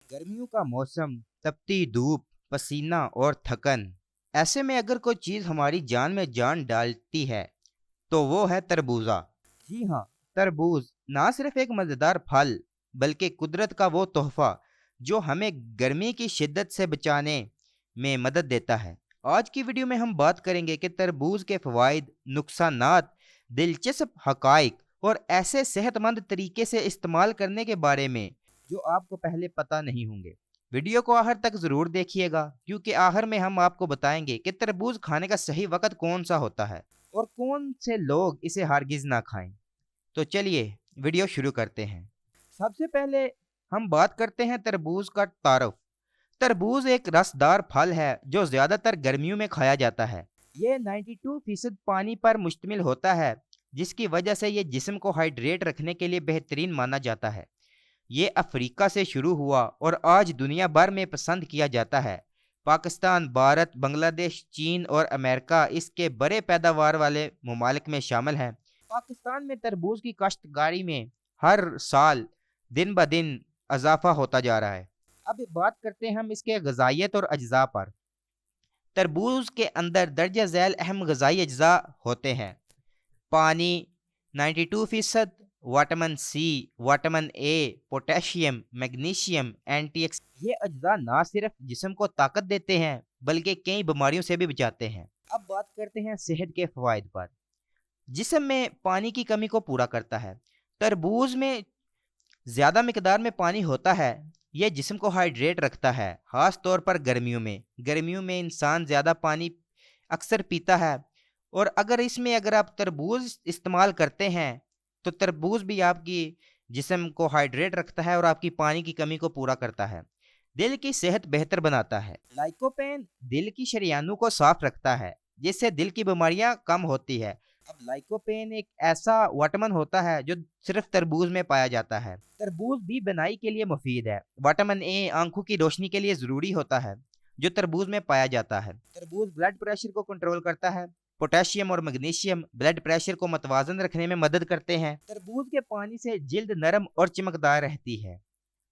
गर्मियों का मौसम, तपती धूप, पसीना और थकन। ऐसे में अगर कोई चीज़ हमारी जान में जान डालती है तो वो है तरबूजा। जी हाँ, तरबूज ना सिर्फ एक मज़ेदार फल बल्कि कुदरत का वो तोहफा जो हमें गर्मी की शिद्दत से बचाने में मदद देता है। आज की वीडियो में हम बात करेंगे कि तरबूज के फ़वाइद, नुकसानात, दिलचस्प हकाइक और ऐसे सेहतमंद तरीके से इस्तेमाल करने के बारे में जो आपको पहले पता नहीं होंगे। वीडियो को आखिर तक ज़रूर देखिएगा क्योंकि आखिर में हम आपको बताएंगे कि तरबूज खाने का सही वक्त कौन सा होता है और कौन से लोग इसे हरगिज़ ना खाएं। तो चलिए वीडियो शुरू करते हैं। सबसे पहले हम बात करते हैं तरबूज का तारुफ। तरबूज एक रसदार फल है जो ज़्यादातर गर्मियों में खाया जाता है। ये 92% पानी पर मुश्तमिल होता है, जिसकी वजह से ये जिस्म को हाइड्रेट रखने के लिए बेहतरीन माना जाता है। ये अफ्रीका से शुरू हुआ और आज दुनिया भर में पसंद किया जाता है। पाकिस्तान, भारत, बांग्लादेश, चीन और अमेरिका इसके बड़े पैदावार वाले ममालिक में शामिल हैं। पाकिस्तान में तरबूज की काश्तकारी में हर साल दिन ब दिन इजाफा होता जा रहा है। अब बात करते हैं हम इसके ग़िज़ाइयत और अज्जा पर। तरबूज के अंदर दर्ज झैल अहम ग़िज़ाई अज्जा होते हैं: पानी 92%, vitamin C, vitamin A, potassium, magnesium, ये अज्जा ना सिर्फ जिस्म को ताकत देते हैं बल्कि कई बीमारियों से भी बचाते हैं। अब बात करते हैं सेहत के फ़वाइद पर। जिस्म में पानी की कमी को पूरा करता है। तरबूज में ज़्यादा मिकदार में पानी होता है। यह जिस्म को हाइड्रेट रखता है, ख़ास तौर पर गर्मियों में इंसान ज़्यादा पानी अक्सर पीता है और अगर आप तरबूज इस्तेमाल करते हैं तो तरबूज भी आपकी जिस्म को हाइड्रेट रखता है और आपकी पानी की कमी को पूरा करता है। दिल की सेहत बेहतर बनाता है। लाइकोपेन दिल की शरियानों को साफ रखता है, जिससे दिल की बीमारियां कम होती है। अब लाइकोपेन एक ऐसा विटामिन होता है जो सिर्फ तरबूज में पाया जाता है। तरबूज भी बनाई के लिए मुफीद है। विटामिन ए आंखों की रोशनी के लिए ज़रूरी होता है, जो तरबूज में पाया जाता है। तरबूज ब्लड प्रेशर को कंट्रोल करता है। पोटेशियम और मैग्नीशियम ब्लड प्रेशर को मतवाजन रखने में मदद करते हैं। तरबूज के पानी से जिल्द नरम और चमकदार रहती है।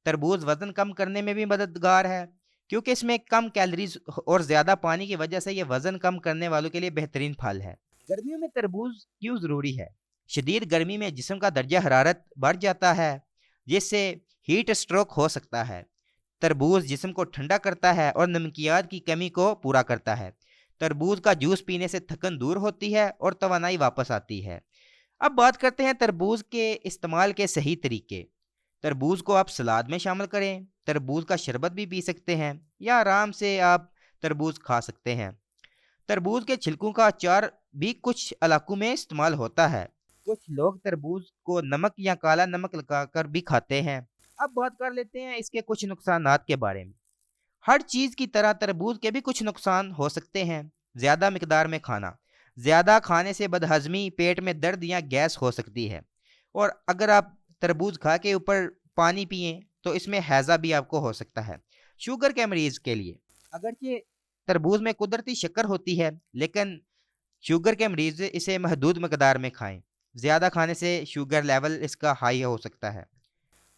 तरबूज वजन कम करने में भी मददगार है क्योंकि इसमें कम कैलोरीज और ज़्यादा पानी की वजह से यह वजन कम करने वालों के लिए बेहतरीन फल है। गर्मियों में तरबूज क्यों ज़रूरी है? शदीद गर्मी में जिस्म का दर्जा हरारत बढ़ जाता है, जिससे हीट स्ट्रोक हो सकता है। तरबूज जिस्म को ठंडा करता है और नमकियात की कमी को पूरा करता है। तरबूज का जूस पीने से थकन दूर होती है और तवानाई वापस आती है। अब बात करते हैं तरबूज के इस्तेमाल के सही तरीके। तरबूज को आप सलाद में शामिल करें। तरबूज का शरबत भी पी सकते हैं या आराम से आप तरबूज खा सकते हैं। तरबूज के छिलकों का अचार भी कुछ इलाकों में इस्तेमाल होता है। कुछ लोग तरबूज को नमक या काला नमक लगाकर भी खाते हैं। अब बात कर लेते हैं इसके कुछ नुकसानात के बारे में। हर चीज़ की तरह तरबूज के भी कुछ नुकसान हो सकते हैं। ज़्यादा मिकदार में खाना, ज़्यादा खाने से बदहजमी, पेट में दर्द या गैस हो सकती है। और अगर आप तरबूज खा के ऊपर पानी पिए तो इसमें हैज़ा भी आपको हो सकता है। शुगर के मरीज़ के लिए, अगरचे तरबूज में कुदरती शक्कर होती है, लेकिन शुगर के मरीज़ इसे महदूद मकदार में खाएं। ज़्यादा खाने से शुगर लेवल इसका हाई हो सकता है।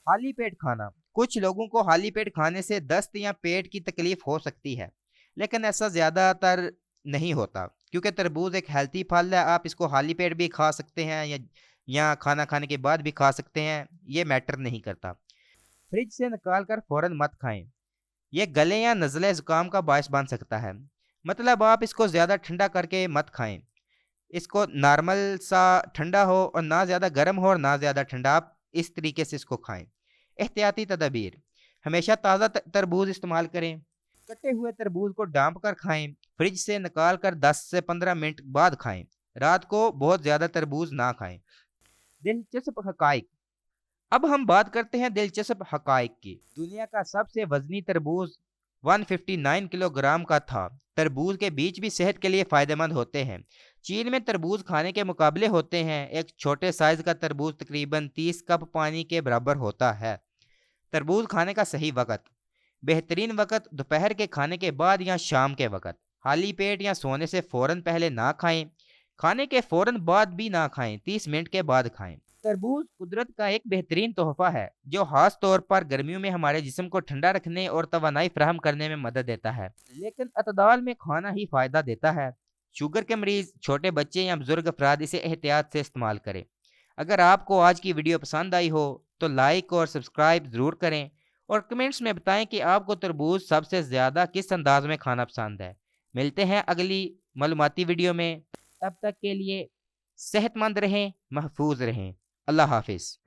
खाली पेट खाना, कुछ लोगों को खाली पेट खाने से दस्त या पेट की तकलीफ हो सकती है, लेकिन ऐसा ज़्यादातर नहीं होता क्योंकि तरबूज एक हेल्थी फल है। आप इसको खाली पेट भी खा सकते हैं या खाना खाने के बाद भी खा सकते हैं, ये मैटर नहीं करता। फ्रिज से निकाल कर फ़ौरन मत खाएं, यह गले या नज़ले ज़ुकाम का बायस बन सकता है। मतलब आप इसको ज़्यादा ठंडा करके मत खाएं। इसको नॉर्मल सा ठंडा हो और ना ज़्यादा गर्म हो और ना ज़्यादा ठंडा, आप इस तरीके से इसको खाएं। एहतियाती तदबीर, हमेशा ताज़ा तरबूज इस्तेमाल करें। कटे हुए तरबूज को डांप कर खाएं। फ्रिज से निकाल कर 10 से 15 मिनट बाद खाएं। रात को बहुत ज़्यादा तरबूज ना खाएं। दिलचस्प हकाइक, अब हम बात करते हैं दिलचस्प हकाइक की। दुनिया का सबसे वजनी तरबूज 159 किलोग्राम का था। तरबूज के बीज भी सेहत के लिए फ़ायदेमंद होते हैं। चीन में तरबूज खाने के मुकाबले होते हैं। एक छोटे साइज़ का तरबूज तकरीबन 30 कप पानी के बराबर होता है। तरबूज खाने का सही वक्त, बेहतरीन वक्त दोपहर के खाने के बाद या शाम के वक्त। खाली पेट या सोने से फ़ौरन पहले ना खाएं। खाने के फ़ौरन बाद भी ना खाएं, 30 मिनट के बाद खाएं। تربوز قدرت کا ایک بہترین تحفہ ہے جو خاص طور پر گرمیوں میں ہمارے جسم کو ٹھنڈا رکھنے اور توانائی فراہم کرنے میں مدد دیتا ہے، لیکن اعتدال میں کھانا ہی فائدہ دیتا ہے۔ شوگر کے مریض، چھوٹے بچے یا بزرگ افراد اسے احتیاط سے استعمال کریں۔ اگر آپ کو آج کی ویڈیو پسند آئی ہو تو لائک اور سبسکرائب ضرور کریں، اور کمنٹس میں بتائیں کہ آپ کو تربوز سب سے زیادہ کس انداز میں کھانا پسند ہے۔ ملتے ہیں اگلی معلوماتی ویڈیو میں، تب تک کے لیے صحت مند رہیں، محفوظ رہیں۔ اللہ حافظ۔